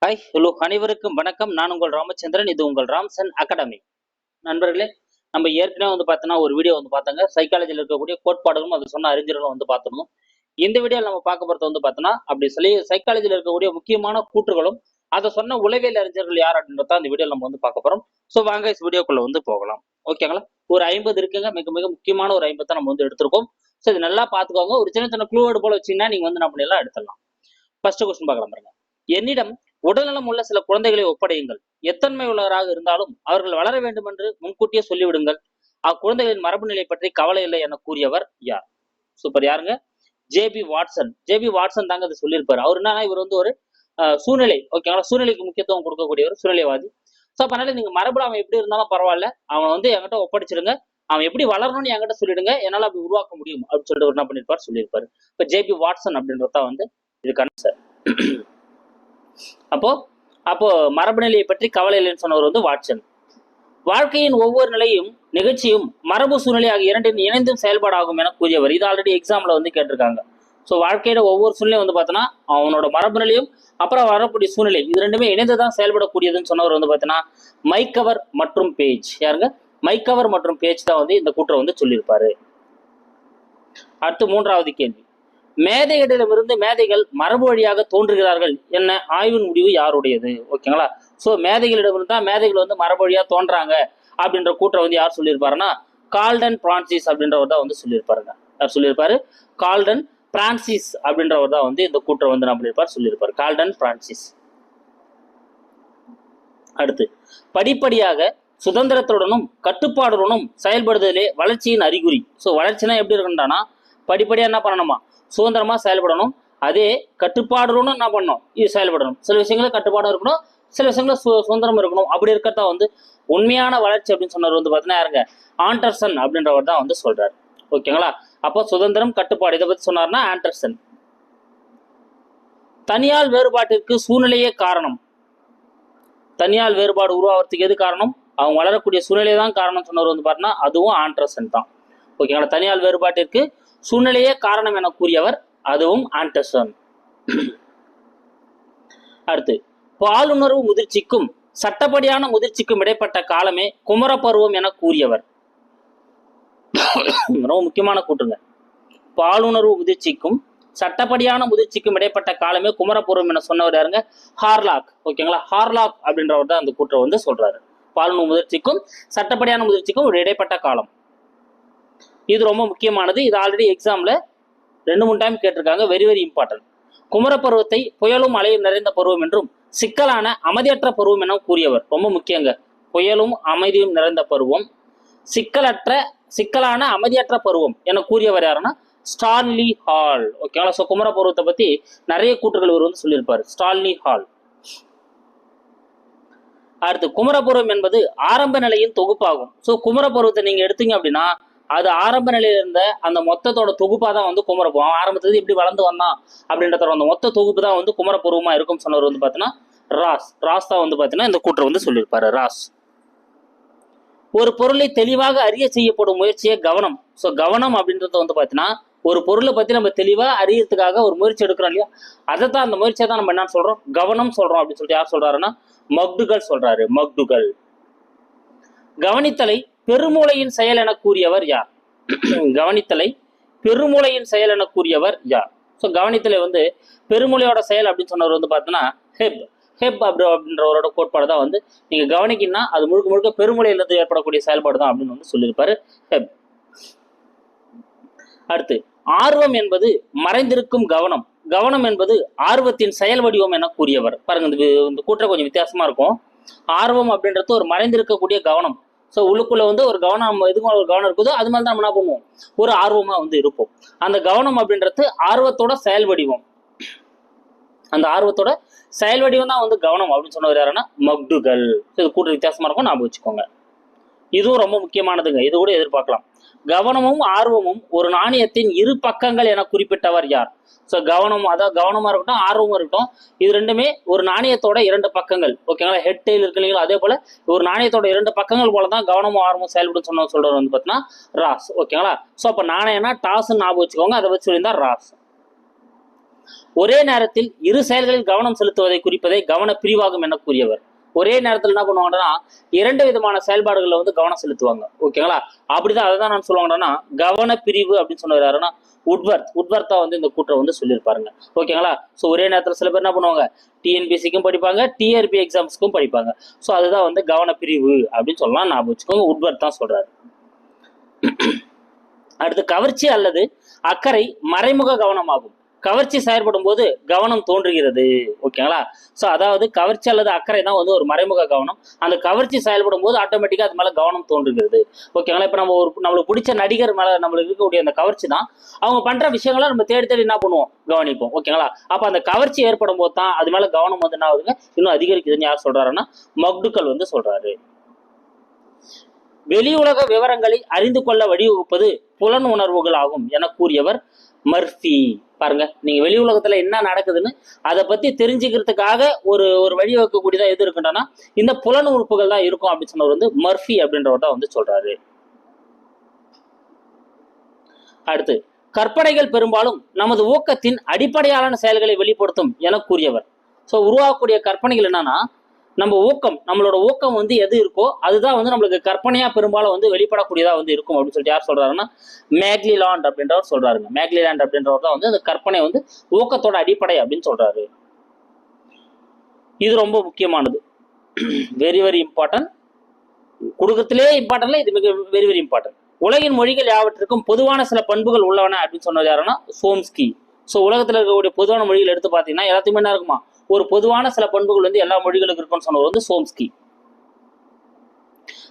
Hi hello அனைவருக்கும் வணக்கம். நான் உங்கள் ராமச்சந்திரன். இது உங்கள் ராம்சன் அகாடமி. நண்பர்களே, நம்ம ஏற்கனவே பார்த்தோன்னா ஒரு வீடியோ பார்த்தோங்க. சைக்காலஜியில் இருக்கக்கூடிய கோட்பாடுகளும் அது சொன்ன அறிஞர்களும் பார்த்துருந்தோம். இந்த வீடியோவில் நம்ம பார்க்க போகிறது பார்த்தோன்னா அப்படி சொல்லி சைக்காலஜியில் இருக்கக்கூடிய முக்கியமான கூற்றுகளும் அதை சொன்ன உளவியல் அறிஞர்கள் யார் அப்படின்றத அந்த வீடியோவில் நம்ம பார்க்க போகிறோம். ஸோ வாங்க வீடியோக்குள்ள போகலாம். ஓகேங்களா? ஒரு 50 இருக்குங்க. மிக மிக முக்கியமான ஒரு 50 நம்ம எடுத்திருக்கோம். ஸோ இது நல்லா பார்த்துக்கோங்க. ஒரு சின்ன சின்ன க்ளூவேர்டு போல வச்சீங்கன்னா நீங்க என்ன பண்ணிடலாம், எடுத்துடலாம். ஃபர்ஸ்ட் கொஸ்டின் பார்க்கலாம் பாருங்க. என்னிடம் உடல்நலம் உள்ள சில குழந்தைகளை ஒப்படையுங்கள். எத்தன்மை உள்ளவராக இருந்தாலும் அவர்கள் வளர வேண்டும் என்று முன்கூட்டியே சொல்லிவிடுங்கள். அக்குழந்தைகளின் மரபு நிலை பற்றி கவலை இல்லை என கூறியவர் யார்? சூப்பர். யாருங்க? JP Watson. ஜேபி வாட்சன் தாங்க அதை சொல்லியிருப்பாரு. அவர் என்னன்னா, இவர் ஒரு சூழ்நிலை, ஓகேங்களா, சூழ்நிலைக்கு முக்கியத்துவம் கொடுக்கக்கூடியவர், சூழ்நிலைவாதி. ஸோ அதனால நீங்க மரபுல அவன் எப்படி இருந்தாலும் பரவாயில்ல, அவன் என்கிட்ட ஒப்படைச்சிடுங்க, அவன் எப்படி வளரணும்னு என்கிட்ட சொல்லிடுங்க, என்னால் அப்படி உருவாக்க முடியும் அப்படின்னு சொல்லிட்டு என்ன பண்ணிருப்பாரு, சொல்லியிருப்பாரு. இப்போ ஜேபி வாட்சன் அப்படின்றத இதுக்கான சார். அப்போ மரபு நிலையை பற்றி கவலை இல்லைன்னு சொன்னவர் வாட்சன். வாழ்க்கையின் ஒவ்வொரு நிலையும் நிகழ்ச்சியும் மரபு சூழ்நிலை ஆகிய இரண்டின் இணைந்தும் செயல்பாடாகும் என கூறியவர். இது ஆல்ரெடி எக்ஸாம்ல கேட்டிருக்காங்க. ஸோ வாழ்க்கையோட ஒவ்வொரு சூழ்நிலையும் பார்த்தோன்னா அவனோட மரபு நிலையும் அப்புறம் வரக்கூடிய சூழ்நிலை இது ரெண்டுமே இணைந்துதான் செயல்படக்கூடியதுன்னு சொன்னவர் பார்த்தீங்கன்னா மைக்கவர் மற்றும் பேஜ். யாருங்க? மைக்கவர் மற்றும் பேஜ் தான் இந்த கூற்றை சொல்லியிருப்பாரு. அடுத்து மூன்றாவது கேள்வி. மேதைகளிடமிருந்து மேதைகள் மரபு வழியாக தோன்றுகிறார்கள் என்ன ஆய்வின் முடிவு யாருடையது? ஓகேங்களா? ஸோ மேதைகளிடமிருந்து தான் மேதைகள் மரபு வழியாக தோன்றாங்க அப்படின்ற கூற்றை யார் சொல்லியிருப்பாருன்னா கால்டன் பிரான்சிஸ் அப்படின்றவர் தான் சொல்லியிருப்பாருங்க. யார் சொல்லியிருப்பாரு? கால்டன் பிரான்சிஸ் அப்படின்றவர் தான் இந்த கூற்றை என்ன பண்ணியிருப்பார், சொல்லியிருப்பாரு. Galton Francis. அடுத்து, படிப்படியாக சுதந்திரத்துடனும் கட்டுப்பாடுடனும் செயல்படுதலே வளர்ச்சியின் அறிகுறி. ஸோ வளர்ச்சினா எப்படி இருக்குன்றானா படிப்படியா என்ன பண்ணணுமா, சுதந்திரமா செயல்படணும், அதே கட்டுப்பாடுன்னு என்ன பண்ணணும், இது செயல்படணும். சில விஷயங்கள கட்டுப்பாடும் இருக்கணும், சில விஷயங்கள சுதந்திரம் இருக்கணும். அப்படி இருக்கிறதா உண்மையான வளர்ச்சி அப்படின்னு சொன்னவர் பார்த்தீங்கன்னா யாருங்க? ஆண்டர்சன் அப்படின்றவர் தான் சொல்றாரு. ஓகேங்களா? அப்போ சுதந்திரம் கட்டுப்பாடு இதை பத்தி சொன்னார்னா ஆண்டர்சன். தனியால் வேறுபாட்டிற்கு சூழ்நிலையே காரணம். தனியால் வேறுபாடு உருவாகிறதுக்கு எது காரணம்? அவங்க வளரக்கூடிய சூழ்நிலை தான் காரணம் சொன்னவர் பார்த்தீங்கன்னா அதுவும் ஆண்டர்சன் தான். ஓகேங்களா? தனியால் வேறுபாட்டிற்கு சூழ்நிலையே காரணம் என கூறியவர் அதுவும் ஆண்டர்சன். அடுத்து, பாலுணர்வு முதிர்ச்சிக்கும் சட்டப்படியான முதிர்ச்சிக்கும் இடைப்பட்ட காலமே குமரப்பருவம் என கூறியவர். ரொம்ப முக்கியமான கூற்றுங்க. பாலுணர்வு முதிர்ச்சிக்கும் சட்டப்படியான முதிர்ச்சிக்கும் இடைப்பட்ட காலமே குமரப்பருவம் என சொன்னவர் யாருங்க? ஹார்லாக். ஓகேங்களா? ஹார்லாக் அப்படின்றவர் தான் அந்த கூற்றை சொல்றாரு. பாலுணர்வு முதிர்ச்சிக்கும் சட்டப்படியான முதிர்ச்சிக்கும் ஒரு இடைப்பட்ட காலம். இது ரொம்ப முக்கியமானது. இது ஆல்ரெடி எக்ஸாம்ல 2-3 டைம் கேட்டிருக்காங்க. Very very important. குமரப்பருவத்தை புயலும் மழையும் நிறைந்த பருவம் என்றும் சிக்கலான அமைதியற்ற பருவம் என கூறியவர். ரொம்ப முக்கியங்க. புயலும் அமைதியும் நிறைந்த பருவம், சிக்கலான அமைதியற்ற பருவம் என கூறியவர் யாருன்னா ஸ்டான்லி ஹால். ஓகேங்களா? ஸோ குமரப்பருவத்தை பத்தி நிறைய கூற்றுகள் இவர் சொல்லியிருப்பாரு. Stanley hall. அடுத்து, குமரப்பருவம் என்பது ஆரம்ப நிலையின் தொகுப்பாகும். ஸோ குமரப்பருவத்தை நீங்க எடுத்தீங்க அப்படின்னா அது ஆரம்ப நிலையில இருந்த அந்த மொத்தத்தோட தொகுப்பா தான் குமரப்பருவம். ஆரம்பத்துல எப்படி வளர்ந்து வந்தான் அப்படின்றத அந்த மொத்த தொகுப்பு தான் குமரப்பருவமா இருக்கும் சொன்னவர் பார்த்தீங்கன்னா ராஸ் தான் பார்த்தீங்கன்னா இந்த கூற்றை சொல்லியிருப்பாரு. ராஸ். ஒரு பொருளை தெளிவாக அறிய செய்யப்படும் முயற்சியே கவனம். ஸோ கவனம் அப்படின்றத பார்த்தீங்கன்னா ஒரு பொருளை பத்தி நம்ம தெளிவா அறியறதுக்காக ஒரு முயற்சி எடுக்கிறோம் இல்லையா, அதைத்தான் அந்த முயற்சியை தான் நம்ம என்ன சொல்றோம், கவனம் சொல்றோம் அப்படின்னு சொல்லிட்டு யார் சொல்றாருன்னா மக்டுகல் சொல்றாரு. மக்டுகல். கவனித்தலை பெருமூளையின் செயல் என கூறியவர் யார்? கவனித்தலை பெருமூளையின் செயல் என கூறியவர் யார்? ஸோ கவனித்தலை பெருமூளையோட செயல் அப்படின்னு சொன்னவர் பார்த்தீங்கன்னா ஹெப் அப்படின்றவரோட கோட்பாடு தான் நீங்க கவனிக்கணும்னா அது முழுக்க முழுக்க பெருமூளையிலிருந்து ஏற்படக்கூடிய செயல்பாடு தான் அப்படின்னு சொல்லியிருப்பாரு ஹெப். அடுத்து, ஆர்வம் என்பது மறைந்திருக்கும் கவனம். கவனம் என்பது ஆர்வத்தின் செயல் வடிவம் என கூறியவர். பாருங்க, இந்த கூற்றை கொஞ்சம் வித்தியாசமா இருக்கும். ஆர்வம் அப்படின்றது ஒரு மறைந்திருக்கக்கூடிய கவனம். ஸோ உள்ளுக்குள்ள ஒரு கவனம், எதுக்கு ஒரு கவனம் இருக்குதோ அது மாதிரி தான் நம்ம என்ன பண்ணுவோம், ஒரு ஆர்வமா இருப்போம். அந்த கவனம் அப்படின்றது ஆர்வத்தோட செயல் வடிவம். அந்த ஆர்வத்தோட செயல் வடிவம் தான் கவனம் அப்படின்னு சொன்னவர் யாருன்னா மக்டுகல். இது கூட்டு வித்தியாசமா இருக்கும், ஞாபகம் வச்சுக்கோங்க. இதுவும் ரொம்ப முக்கியமானதுங்க. இது கூட எதிர்பார்க்கலாம். கவனமும் ஆர்வமும் ஒரு நாணயத்தின் இரு பக்கங்கள் என குறிப்பிட்டவர் யார்? ஸோ அதாவது கவனமா இருக்கட்டும், ஆர்வமா இருக்கட்டும், இது ரெண்டுமே ஒரு நாணயத்தோட 2 பக்கங்கள். ஓகேங்களா? ஹெட் டெயில் இருக்கு இல்லைங்களா, அதே போல ஒரு நாணயத்தோட 2 பக்கங்கள் போலதான் கவனமும் ஆர்வமும் செயல்படும் சொல்றது பார்த்தீங்கன்னா ராஸ். ஓகேங்களா? ஸோ அப்ப நாணயம்னா டாஸ் ஞாபகம் வச்சுக்கோங்க, அதை வச்சு சொல்லியிருந்தா ராஸ். ஒரே நேரத்தில் இரு செயல்களில் கவனம் செலுத்துவதை குறிப்பதை கவன பிரிவாகும் என கூறியவர். ஒரே நேரத்தில் என்ன பண்ணுவாங்கன்னா 2 விதமான செயல்பாடுகளில் வந்து கவனம் செலுத்துவாங்க. ஓகேங்களா? அப்படிதான் அதை தான் நான் சொல்லுவாங்கன்னா கவன பிரிவு அப்படின்னு சொன்னாருன்னா உட்வர்த்தா வந்து இந்த கூற்றை வந்து சொல்லியிருப்பாருங்க. ஓகேங்களா? ஸோ ஒரே நேரத்தில் சில பேர் என்ன பண்ணுவாங்க, டிஎன்பிசிக்கும் படிப்பாங்க, டிஆர்பி எக்ஸாம்ஸ்க்கும் படிப்பாங்க. ஸோ அதுதான் வந்து கவன பிரிவு அப்படின்னு சொல்லலாம். ஞாபகம் வச்சுக்கோங்க. உட்வர்த் தான் சொல்றாரு. அடுத்து, கவர்ச்சி அல்லது அக்கறை மறைமுக கவனமாகும். கவர்ச்சி செயல்படும் போது கவனம் தோன்றுகிறது. ஓகேங்களா? ஸோ அதாவது கவர்ச்சி அல்லது அக்கறை தான் வந்து ஒரு மறைமுக கவனம். அந்த கவர்ச்சி செயல்படும் போது ஆட்டோமேட்டிக்கா அது மேல கவனம் தோன்றுகிறது. ஓகேங்களா? இப்ப நம்ம நம்மளுக்கு பிடிச்ச நடிகர் மேல நம்மளுக்கு இருக்கக்கூடிய அந்த கவர்ச்சி தான் அவங்க பண்ற விஷயங்களை நம்ம தேடி தேடி என்ன பண்ணுவோம், கவனிப்போம். ஓகேங்களா? அப்ப அந்த கவர்ச்சி ஏற்படும் போது தான் அது மேல கவனம் வந்து என்ன ஆகுதுங்க, இன்னும் அதிகரிக்குதுன்னு யார் சொல்றாருன்னா மக்டுக்கல் வந்து சொல்றாரு. வெளி உலக விவரங்களை அறிந்து கொள்ள வழிவகுப்பது புலன் உணர்வுகள் ஆகும் என கூறியவர் மர்ஃபி. பாருங்க, நீங்க வெளி உலகத்துல என்ன நடக்குதுன்னு அதை பத்தி தெரிஞ்சுக்கிறதுக்காக ஒரு வழிவகுக்கக்கூடியதா எது இருக்குன்னா இந்த புலன் உறுப்புகள் தான் இருக்கும் அப்படின்னு சொன்னவர் வந்து மர்ஃபி அப்படின்றவர் தான் வந்து சொல்றாரு. அடுத்து, கற்பனைகள் பெரும்பாலும் நமது ஊக்கத்தின் அடிப்படையான செயல்களை வெளிப்படுத்தும் என கூறியவர். ஸோ உருவாக்கக்கூடிய கற்பனைகள் என்னன்னா நம்மளோட ஊக்கம் வந்து எது இருக்கோ அதுதான் வந்து நம்மளுக்கு கற்பனையா பெரும்பாலும் வந்து வெளிப்படக்கூடியதா வந்து இருக்கும் அப்படின்னு சொல்லிட்டு யார் சொல்றாருன்னா மேக்லிலாண்ட் அப்படின்றவர் சொல்றாருங்க. மேக்லிலாண்ட் அப்படின்றவர் தான் வந்து அந்த கற்பனை வந்து ஊக்கத்தோட அடிப்படை அப்படின்னு சொல்றாரு. இது ரொம்ப முக்கியமானது, வெரி வெரி இம்பார்ட்டன்ட். கொடுக்கறதுலே இம்பார்ட்டன்ட்ல இது மிக வெரி வெரி இம்பார்ட்டன்ட். உலகின் மொழிகள் யாவற்றிற்கும் பொதுவான சில பண்புகள் உள்ளவன அப்படின்னு சொன்னது யாருன்னா சோம்ஸ்கி. ஸோ உலகத்தில் இருக்கக்கூடிய பொதுவான மொழிகள் எடுத்து பார்த்தீங்கன்னா எல்லாத்தையுமே என்ன இருக்குமா, ஒரு பொதுவான சில பண்புகள் வந்து எல்லா மொழிகளுக்கும் இருக்குன்னு சொன்னவர் வந்து சோம்ஸ்கி.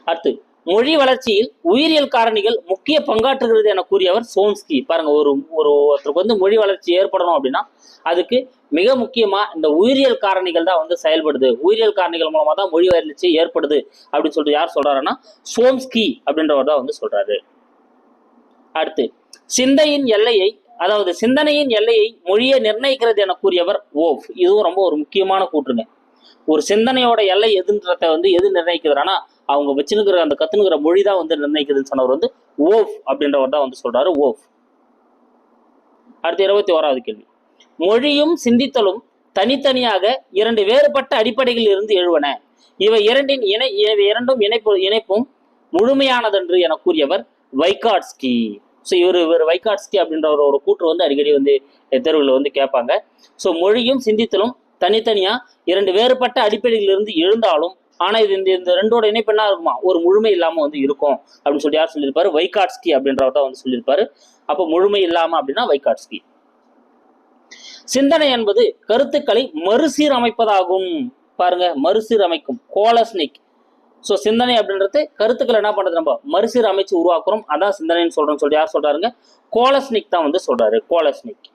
அடுத்து, மொழி வளர்ச்சியில் உயிரியல் காரணிகள் முக்கிய பங்காற்றுகிறது என கூறியவர் சோம்ஸ்கி. பாருங்க, ஒருத்தருக்கு வந்து மொழி வளர்ச்சி ஏற்படணும் அப்படின்னா அதுக்கு மிக முக்கியமா இந்த உயிரியல் காரணிகள் தான் வந்து செயல்படுது. உயிரியல் காரணிகள் மூலமா தான் மொழி வளர்ச்சி ஏற்படுது அப்படின்னு சொல்லிட்டு யார் சொல்றாருன்னா சோம்ஸ்கி அப்படின்றவர் தான் வந்து சொல்றாரு. அடுத்து, சிந்தனையின் எல்லையை மொழியை நிர்ணயிக்கிறது என கூறியவர் ஓஃப். இதுவும் ரொம்ப ஒரு முக்கியமான கூற்றுங்க. ஒரு சிந்தனையோட எல்லை எதுன்றத வந்து எது நிர்ணயிக்கிறதுனா அவங்க வச்சுனுக்கிற அந்த கத்துனுக்கிற மொழி தான் வந்து நிர்ணயிக்குதுன்னு சொன்னவர் வந்து ஓஃப் அப்படின்றவர் தான் வந்து சொல்றாரு ஓஃப். அடுத்து 21வது கேள்வி. மொழியும் சிந்தித்தலும் தனித்தனியாக 2 வேறுபட்ட அடிப்படைகளில் இருந்து எழுவன. இவை இரண்டும் இணைப்பும் முழுமையானதென்று என கூறியவர் வைகாட்ஸ்கி. ஸோ இவர் வைகாட்ஸ்கி அப்படின்றவரோட ஒரு கூற்று வந்து அடிக்கடி வந்து தேர்வுகளை வந்து கேட்பாங்க. ஸோ மொழியும் சிந்தித்தலும் தனித்தனியா 2 வேறுபட்ட அடிப்படையிலிருந்து எழுந்தாலும் ஆனா இது இந்த ரெண்டோட இணைப்பு என்ன இருக்குமா, ஒரு முழுமை இல்லாம வந்து இருக்கும் அப்படின்னு சொல்லி யார் சொல்லியிருப்பாரு, வைகாட்ஸ்கி அப்படின்றவர் தான் வந்து சொல்லியிருப்பாரு. அப்போ முழுமை இல்லாம அப்படின்னா வைகாட்ஸ்கி. சிந்தனை என்பது கருத்துக்களை மறுசீரமைப்பதாகும். பாருங்க, மறுசீரமைக்கும், கோலஸ்னிக். ஸோ சிந்தனை அப்படின்றது கருத்துக்களை என்ன பண்றது, நம்ம மறுசீரமைச்சு உருவாக்குறோம், அதான் சிந்தனைன்னு சொல்றோம்னு சொல்லி யார் சொல்றாருங்க, கோலஸ்னிக் தான் வந்து சொல்றாரு, கோலஸ்னிக்.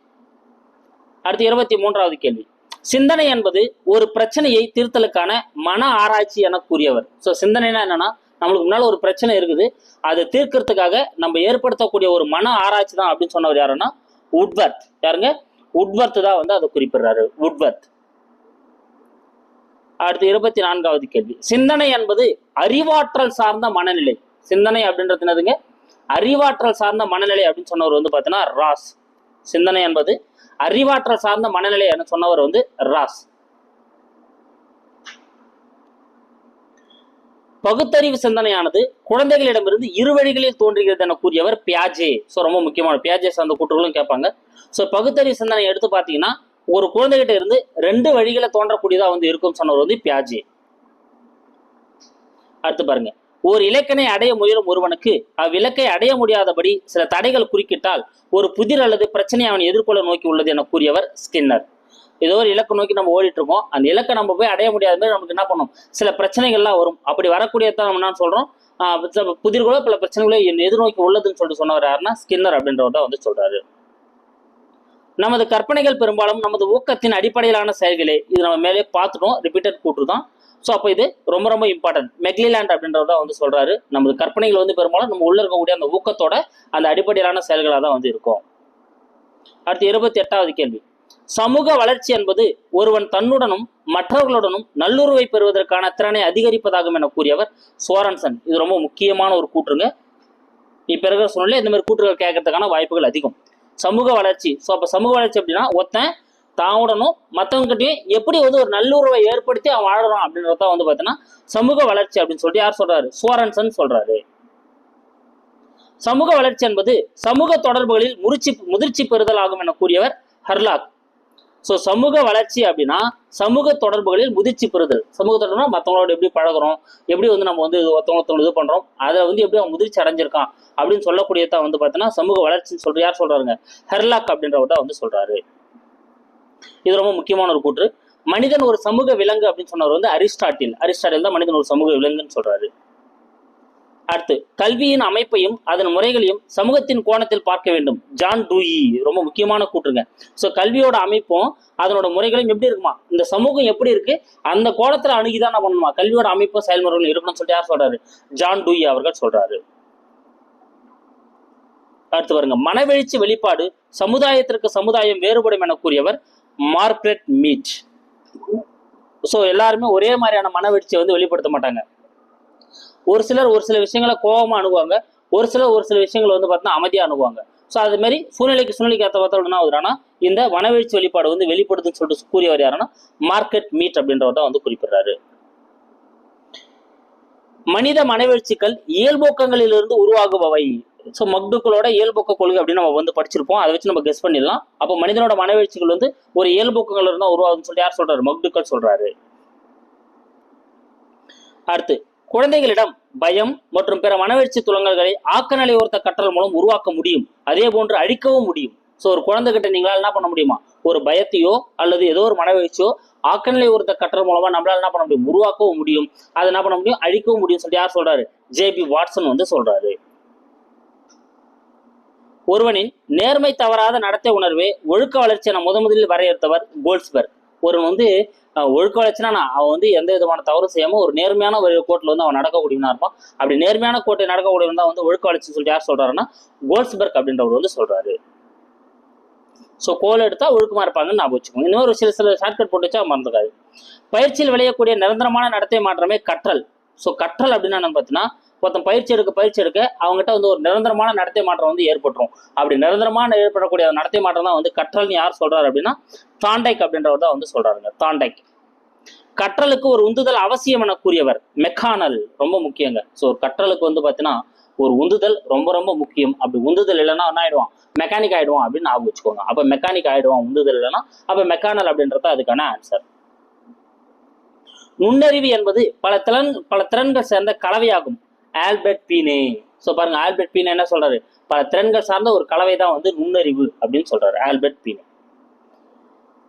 அடுத்து 23வது கேள்வி. சிந்தனை என்பது ஒரு பிரச்சனையை தீர்த்தலுக்கான மன ஆராய்ச்சி என கூறியவர். ஸோ சிந்தனைனா என்னன்னா நம்மளுக்கு முன்னால ஒரு பிரச்சனை இருக்குது, அதை தீர்க்கறதுக்காக நம்ம ஏற்படுத்தக்கூடிய ஒரு மன ஆராய்ச்சி தான் அப்படின்னு சொன்னவர் யாருன்னா உட்வர்த். யாருங்க, உட்வர்த் தான் வந்து அதை குறிப்பிடுறாரு, உட்வர்த். அடுத்து 24வது கேள்வி. சிந்தனை என்பது அறிவாற்றல் சார்ந்த மனநிலை. சிந்தனை அப்படின்றது என்னதுங்க, அறிவாற்றல் சார்ந்த மனநிலை அப்படின்னு சொன்னவர் வந்து பார்த்தீங்கன்னா ராஸ். சிந்தனை என்பது அறிவாற்றல் சார்ந்த மனநிலை என்று சொன்னவர் வந்து ராஸ். பகுத்தறிவு சிந்தனையானது குழந்தைகளிடமிருந்து 2 வழிகளில் தோன்றுகிறது என கூறியவர் பியாஜே. ஸோ ரொம்ப முக்கியமான பியாஜே சார்ந்த கூற்றுகளும் கேட்பாங்க. ஸோ பகுத்தறிவு சிந்தனை எடுத்து பார்த்தீங்கன்னா ஒரு குழந்தைகிட்ட இருந்து 2 வழிகளை தோன்றக்கூடியதா வந்து இருக்கும் சொன்னவர் வந்து பியாஜே. அடுத்து பாருங்க, ஒரு இலக்கினை அடைய முயலும் ஒருவனுக்கு அவ்விலக்கை அடைய முடியாதபடி சில தடைகள் குறுக்கிட்டால் ஒரு புதிர் அல்லது பிரச்சனையை அவன் எதிர்கொள்ள நோக்கி உள்ளது என கூறியவர் ஸ்கின்னர். ஏதோ ஒரு இலக்கை நோக்கி நம்ம ஓடிட்டு இருக்கோம், அந்த இலக்கை நம்ம போய் அடைய முடியாத மாதிரி நமக்கு என்ன பண்ணும், சில பிரச்சனைகள்லாம் வரும். அப்படி வரக்கூடியதான் நம்ம என்ன சொல்றோம், புதிர்களோ பல பிரச்சனைகளோ எதிர்நோக்கி உள்ளதுன்னு சொல்லிட்டு சொன்னவர் யாருன்னா ஸ்கின்னர் அப்படின்றவர் தான் வந்து சொல்றாரு. நமது கற்பனைகள் பெரும்பாலும் நமது ஊக்கத்தின் அடிப்படையிலான செயல்களே. இது நம்ம மேலே பார்த்துட்டோம், ரிப்பீட்டட் கூற்று தான். ஸோ அப்போ இது ரொம்ப ரொம்ப இம்பார்ட்டன்ட். மெக்லிலாண்ட் அப்படின்றவர் தான் வந்து சொல்றாரு, நமது கற்பனைகள் வந்து பெரும்பாலும் நம்ம உள்ள இருக்கக்கூடிய அந்த ஊக்கத்தோட அந்த அடிப்படையிலான செயல்களாக தான் வந்து இருக்கும். அடுத்து 28வது கேள்வி. சமூக வளர்ச்சி என்பது ஒருவன் தன்னுடனும் மற்றவர்களுடனும் நல்லுறவை பெறுவதற்கான திறனை அதிகரிப்பதாகும் என கூறியவர் சோரன்சன். இது ரொம்ப முக்கியமான ஒரு கூற்றுங்க. இப்ப இருக்கிற சூழ்நிலை இந்த மாதிரி கூற்றுகள் கேட்கறதுக்கான வாய்ப்புகள் அதிகம். சமூக வளர்ச்சி. ஸோ அப்போ சமூக வளர்ச்சி அப்படின்னா ஒருத்தன் தாவுடனும் மற்றவங்ககிட்டயும் எப்படி வந்து ஒரு நல்லுறவை ஏற்படுத்தி அவன் வாழறான் அப்படின்றத வந்து பார்த்தீங்கன்னா சமூக வளர்ச்சி அப்படின்னு சொல்லிட்டு யார் சொல்றாரு? சோரன்சன் சொல்றாரு. சமூக வளர்ச்சி என்பது சமூக தொடர்புகளில் முதிர்ச்சி பெறுதல் ஆகும் என கூறியவர் ஹர்லாக். ஸோ சமூக வளர்ச்சி அப்படின்னா சமூக தொடர்புகளில் முதிர்ச்சி பெறுதல். சமூக தொடர்புனா மற்றவங்களோட எப்படி பழகிறோம், எப்படி வந்து நம்ம வந்து ஒருத்தவங்க இது பண்றோம், அதை வந்து எப்படி அவன் முதிர்ச்சி அடைஞ்சிருக்கான் அப்படின்னு சொல்லக்கூடியதான் வந்து பார்த்தீங்கன்னா சமூக வளர்ச்சின்னு சொல்ற யார் சொல்றாருங்க? ஹெர்லாக் அப்படின்றவர் தான் வந்து சொல்றாரு. இது ரொம்ப முக்கியமான ஒரு கூற்று. மனிதன் ஒரு சமூக விலங்கு அப்படின்னு சொன்னவர் வந்து அரிஸ்டாட்டில் தான் மனிதன் ஒரு சமூக விலங்குன்னு சொல்றாரு. அடுத்து, கல்வியின் அமைப்பையும் அதன் முறைகளையும் சமூகத்தின் கோணத்தில் பார்க்க வேண்டும். ஜான் டூயி ரொம்ப முக்கியமான கூற்றுங்க. ஸோ கல்வியோட அமைப்பும் அதனோட முறைகளையும் எப்படி இருக்குமா, இந்த சமூகம் எப்படி இருக்கு அந்த கோணத்துல அணுகிதான் நான் பண்ணணுமா கல்வியோட அமைப்பும் செயல்முறைகளும் இருக்கணும்னு சொல்லிட்டு யார் சொல்றாரு? ஜான் டூயி அவர்கள் சொல்றாரு. அடுத்து பாருங்க, மனவெழுச்சி வெளிப்பாடு சமுதாயத்திற்கு சமுதாயம் வேறுபடும் என கூறியவர் மார்க்ரெட் மீட். ஸோ எல்லாருமே ஒரே மாதிரியான மனவெழுச்சியை வந்து வெளிப்படுத்த மாட்டாங்க. ஒரு சிலர் ஒரு சில விஷயங்களை கோபமா அணுகுவாங்க, ஒரு சில விஷயங்களை வந்து பார்த்தீங்கன்னா அமைதியா அணுகுவாங்க. ஸோ அது மாதிரி சூழ்நிலைக்கு ஏற்ற பார்த்தோம்னா வருதுன்னா இந்த மனவெழுச்சி வெளிப்பாடு வந்து வெளிப்படுதுன்னு சொல்லிட்டு கூறியவர் யாருன்னா மார்க்ரெட் மீட் அப்படின்றவர் தான் வந்து குறிப்பிடுறாரு. மனித மனவெழுச்சிகள் இயல்போக்கங்களிலிருந்து உருவாகுபவை. ஸோ மக்டுக்களோட இயல்போக்க கொள்கை அப்படின்னு நம்ம வந்து படிச்சிருப்போம், அதை வச்சு நம்ம கெஸ் பண்ணிடலாம். அப்போ மனிதனோட மனவெழுச்சிகள் வந்து ஒரு இயல்போக்கங்கள் இருந்தா உருவாகுதுன்னு சொல்லிட்டு யார் சொல்றாரு? மக்டுக்கள் சொல்றாரு. அடுத்து, குழந்தைகளிடம் பயம் மற்றும் பிற மனவெழுச்சி துலங்கல்களை ஆக்கநிலை ஒருத்த கற்றல் மூலம் உருவாக்க முடியும், அதே போன்று அழிக்கவும் முடியும். ஸோ ஒரு குழந்தைகிட்ட நீங்களால் என்ன பண்ண முடியுமா, ஒரு பயத்தையோ அல்லது ஏதோ ஒரு மனவெழுச்சியோ ஆக்கநிலை ஒருத்த கற்றல் மூலமா நம்மளால என்ன பண்ண முடியும்? உருவாக்கவும் முடியும், அதை என்ன பண்ண முடியும்? அழிக்கவும் முடியும் சொல்லிட்டு யார் சொல்றாரு? ஜேபி வாட்சன் வந்து சொல்றாரு. ஒருவனின் நேர்மை தவறாத நடத்தை உணர்வே ஒழுக்க வளர்ச்சி என முதலில் வரையறுத்தவர் கோல்ட்ஸ்பர்க். ஒருவன் வந்து ஒழுக்க வளர்ச்சினா அவன் வந்து எந்த விதமான தவறும் செய்யாம ஒரு நேர்மையான ஒரு கோட்டில் வந்து அவன் நடக்கக்கூடியவனா இருப்பான். அப்படி நேர்மையான கோட்டை நடக்கக்கூடியவன் தான் வந்து ஒழுக்க வளர்ச்சின்னு சொல்லிட்டு யார் சொல்றாருன்னா கோல்ட்ஸ்பர்க் அப்படின்றவர் வந்து சொல்றாரு. ஸோ கோல் எடுத்தா ஒழுக்கமா இருப்பாங்கன்னு நான் வச்சுக்கோங்க. இன்னொரு சில ஷார்ட்கட் போட்டு வச்சா மறந்துக்காது. பயிற்சியில் விளையக்கூடிய நிரந்தரமான நடத்தை மாற்றமே கற்றல். ஸோ கற்றல் அப்படின்னா என்னன்னு பார்த்தீங்கன்னா ஒருத்தன் பயிற்சி எடுக்க அவங்ககிட்ட வந்து ஒரு நிரந்தரமான நடத்தை மாற்றம் வந்து ஏற்பட்டுரும். அப்படி நிரந்தரமான ஏற்படக்கூடிய நடத்தை மாற்றம் தான் வந்து கற்றல்னு யார் சொல்றாரு அப்படின்னா தாண்டைக் அப்படின்றவர் தான் வந்து சொல்றாருங்க. தாண்டைக். கற்றலுக்கு ஒரு உந்துதல் அவசியம் என கூறியவர் மெக்கானல். ரொம்ப முக்கியங்க. ஸோ கற்றலுக்கு வந்து பார்த்தீங்கன்னா ஒரு உந்துதல் ரொம்ப ரொம்ப முக்கியம். அப்படி உந்துதல் இல்லைன்னா என்ன ஆயிடுவான்? மெக்கானிக் ஆயிடுவான் அப்படின்னு ஞாபகம் வச்சுக்கோங்க. அப்ப மெக்கானிக் ஆயிடுவான் உந்துதல் இல்லைன்னா, அப்ப மெக்கானல் அப்படின்றத அதுக்கான ஆன்சர். நுண்ணறிவு என்பது பல திறன்கள் சேர்ந்த கலவையாகும். ஆல்பர்ட் பீனே. ஸோ பாருங்க, ஆல்பர்ட் பீனே என்ன சொல்றாரு? பல திறன்கள் சார்ந்த ஒரு கலவை தான் வந்து நுண்ணறிவு அப்படின்னு சொல்றாரு ஆல்பர்ட் பீனே.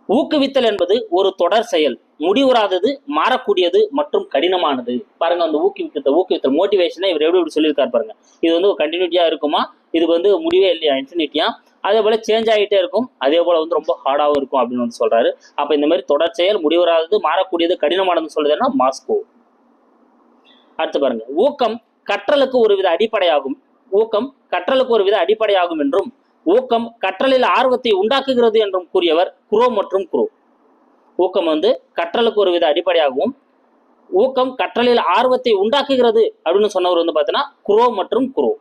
ஊக்குவித்தல் என்பது ஒரு தொடர் செயல், முடிவுறாதது, மாறக்கூடியது மற்றும் கடினமானது. பாருங்க, அந்த ஊக்குவித்தல் மோட்டிவேஷனை இவர் எப்படி சொல்லியிருக்காரு பாருங்க. இது வந்து ஒரு கண்டினியூட்டியா இருக்குமா, இதுக்கு வந்து முடிவே இல்லையா, இன்ஃபினிட்டியா, அதே போல சேஞ்ச் ஆகிட்டே இருக்கும், அதே போல வந்து ரொம்ப ஹார்டாகவும் இருக்கும் அப்படின்னு வந்து சொல்றாரு. அப்ப இந்த மாதிரி தொடர் செயல், முடிவுறாதது, மாறக்கூடியது, கடினமானதுன்னு சொல்றதுன்னா மாஸ்கோ. அடுத்து பாருங்க, ஊக்கம் கற்றலுக்கு ஒருவித அடிப்படையாகும் என்றும் ஊக்கம் கற்றலில் ஆர்வத்தை உண்டாக்குகிறது என்றும் கூறியவர் குரோ மற்றும் குரோ. ஊக்கம் வந்து கற்றலுக்கு ஒரு வித அடிப்படையாகவும் ஊக்கம் கற்றலில் ஆர்வத்தை உண்டாக்குகிறது அப்படின்னு சொன்னவர் வந்து பார்த்தீங்கன்னா குரோ மற்றும் குரோ.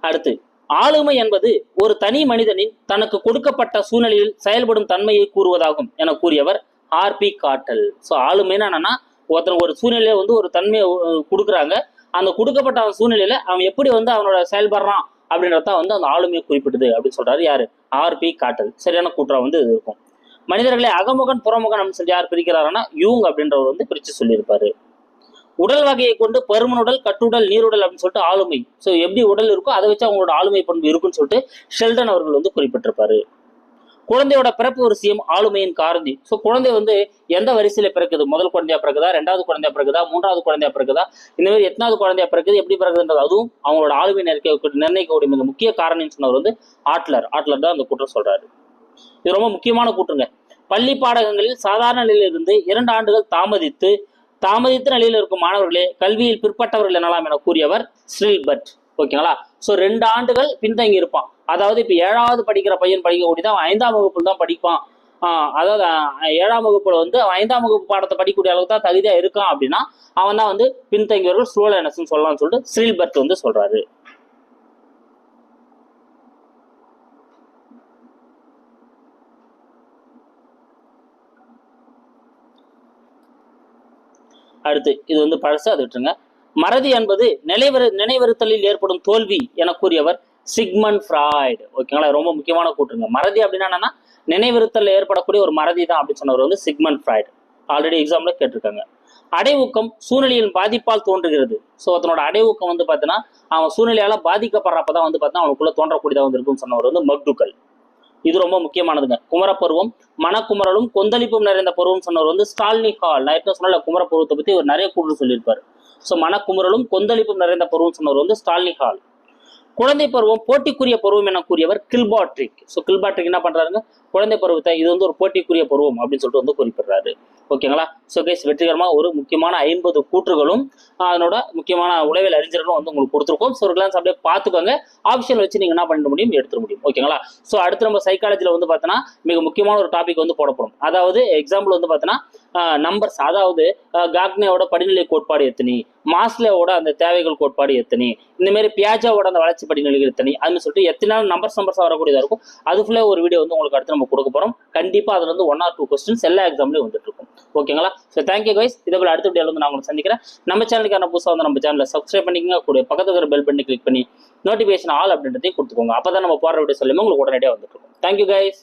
அடுத்து, ஆளுமை என்பது ஒரு தனி மனிதனின் தனக்கு கொடுக்கப்பட்ட சூழ்நிலையில் செயல்படும் தன்மையை கூறுவதாகும் என கூறியவர் ஆர்பி காட்டல். ஸோ ஆளுமைன்னா என்னன்னா ஒருத்தன் ஒரு சூழ்நிலையில வந்து ஒரு தன்மையை கொடுக்குறாங்க, அந்த கொடுக்கப்பட்ட சூழ்நிலையில அவன் எப்படி வந்து அவனோட செயல்படுறான் அப்படின்றத வந்து அந்த ஆளுமையை குறிப்பிடுது அப்படின்னு சொல்றாரு யாரு? ஆர்பி காட்டல். சரியான கூற்றம் வந்து இது இருக்கும். மனிதர்களை அகமுகன் புறமுகன் அப்படின்னு சொல்லி யார் பிரிக்கிறாருன்னா யூங் அப்படின்றவர் வந்து பிரிச்சு சொல்லியிருப்பாரு. உடல் வகையை கொண்டு பருமனுடல், கட்டுடல், நீருடல் அப்படின்னு சொல்லிட்டு ஆளுமை. ஸோ எப்படி உடல் இருக்கோ அதை வச்சு அவங்களோட ஆளுமை பண்பு இருக்குன்னு சொல்லிட்டு ஷெல்டன் அவர்கள் வந்து குறிப்பிட்டிருப்பாரு. குழந்தையோட பிறப்பு வரிசையும் ஆளுமையின் காரணி. ஸோ குழந்தை வந்து எந்த வரிசையில பிறக்குது, முதல் குழந்தையா பிறகுதா, ரெண்டாவது குழந்தையா பிறகுதா, மூன்றாவது குழந்தையா பிறகுதா, இந்த மாதிரி எத்தனாவது குழந்தையா பிறகுது, எப்படி பிறகுதுன்றது அதுவும் அவங்களோட ஆளுமை நிர்ணயிக்கக்கூடிய மிக முக்கிய காரணின்னு சொன்னவர் வந்து ஆட்லர் தான் அந்த கூற்றம் சொல்றாரு. இது ரொம்ப முக்கியமான கூற்றுங்க. பள்ளி பாடகங்களில் சாதாரண நிலையில் இருந்து 2 ஆண்டுகள் தாமதித்த நிலையில் இருக்கும் மாணவர்களே கல்வியில் பிற்பட்டவர்கள் எனலாம் என கூறியவர் ஸ்ரீல்பர்ட். ஓகேங்களா? ஸோ 2 ஆண்டுகள் பின்தங்கி இருப்பான். அதாவது இப்ப 7வது படிக்கிற பையன் படிக்கக்கூடியது அவன் 5ஆம் வகுப்புல தான் படிப்பான். அதாவது 7ஆம் வகுப்புல வந்து அவன் 5ஆம் வகுப்பு பாடத்தை படிக்கக்கூடிய அளவுக்கு தான் தகுதியா இருக்கான் அப்படின்னா அவன் தான் வந்து பின்தங்கியவர்கள் ஸ்லோ லேர்னர்ஸ்னு சொல்லலாம்னு சொல்லிட்டு ஸ்ரீல்பர்ட் வந்து சொல்றாரு. அடுத்து இது வந்து பழசு, அது விட்டுருங்க. மறதி என்பது நினைவறுத்தலில் ஏற்படும் தோல்வி என கூறியவர் சிக்மண்ட் ஃப்ராய்டு. ஓகேங்களா, ரொம்ப முக்கியமான கூட்டுருங்க. மறதி அப்படின்னா என்னன்னா நினைவிருத்தல் ஏற்படக்கூடிய ஒரு மறதி தான் அப்படின்னு சொன்னவர் வந்து சிக்மண்ட் ஃப்ராய்டு. ஆல்ரெடி எக்ஸாம்ல கேட்டிருக்காங்க. அடைவூக்கம் சூழ்நிலையின் பாதிப்பால் தோன்றுகிறது. ஸோ அதனோட அடைவூக்கம் வந்து பார்த்தீங்கன்னா அவன் சூழ்நிலையால பாதிக்கப்படுறப்பதான் வந்து பார்த்தீங்கன்னா அவனுக்குள்ள தோன்றக்கூடியதாக வந்து இருக்குன்னு சொன்னவர் வந்து மக்டுகல். இது ரொம்ப முக்கியமானதுங்க. குமரப்பருவம் மனக்குமரலும் கொந்தளிப்பும் நிறைந்த பருவம் சொன்னவர் வந்து ஸ்டால்னி ஹால். நான் எப்போ சொன்ன குமரப்பருவத்தை பத்தி ஒரு நிறைய கூட்டு சொல்லியிருப்பாரு. ஸோ மனக்குமரலும் கொந்தளிப்பும் நிறைந்த பருவம் சொன்னவர் வந்து ஸ்டால்னி ஹால். குழந்தை பருவம் போட்டிக்குரிய பருவம் என கூறியவர் கில்பாட்ரிக். ஸோ கில்பாட்ரிக் என்ன பண்றாருங்க, குழந்தை பருவத்தை இது வந்து ஒரு போட்டிக்குரிய பருவம் அப்படின்னு சொல்லிட்டு வந்து குறிப்பிடுறாரு. ஓகேங்களா. ஸோ கைஸ், வெற்றிகரமாக ஒரு முக்கியமான 50 கூற்றுகளும் அதனோட முக்கியமான உளவியல் அறிஞர்களும் வந்து உங்களுக்கு கொடுத்துருக்கோம். ஸோ ஒரு கிளான்ஸ் அப்படியே பார்த்துக்கோங்க. ஆப்ஷன் வச்சு நீங்க என்ன பண்ண முடியும், எடுத்துட முடியும். ஓகேங்களா. ஸோ அடுத்து நம்ம சைக்காலஜியில் வந்து பார்த்தோன்னா மிக முக்கியமான ஒரு டாபிக் வந்து போடப்படும். அதாவது எக்ஸாம்பிள் வந்து பார்த்தோன்னா நம்பர்ஸ், அதாவது காக்னேவோட படிநிலை கோட்பாடு எத்தனை, மாஸ்லோவோட அந்த தேவைகள் கோட்பாடு எத்தனை, இந்த மாதிரி பியாஜாவோட அந்த வளர்ச்சி படிநிலைகள் எத்தனை, அதுன்னு சொல்லிட்டு எத்தனை நம்பர்ஸ் வரக்கூடியதாக இருக்கும். அது ஃபுல்லாக ஒரு வீடியோ வந்து உங்களுக்கு அடுத்து நம்ம கொடுக்க போகிறோம். கண்டிப்பாக அதில் வந்து 1 or 2 கொஸ்டின்ஸ் எல்லா எக்ஸாம்லையும் வந்துட்டு இருக்கும். ஓகேங்களா. So thank you guys. இதே போல அடுத்த வீடியோவில் வந்து நான் உங்களுக்கு சந்திக்கிறேன். நம்ம சேனலுக்கான புதுசாக வந்து நம்ம சேனலை சப்ஸ்கிரைப் பண்ணிக்கங்க. கூட பக்கத்துல இருக்கிற பெல் பண்ணி கிளிக் பண்ணி நோட்டிஃபிகேஷன் ஆல் அப்படின்றதையும் கொடுத்துக்கோங்க. அப்போ தான் நம்ம போடுற வீடியோ சொல்லுமே உங்களுக்கு உடனடியாக வந்துட்டு இருக்கும். Thank you guys.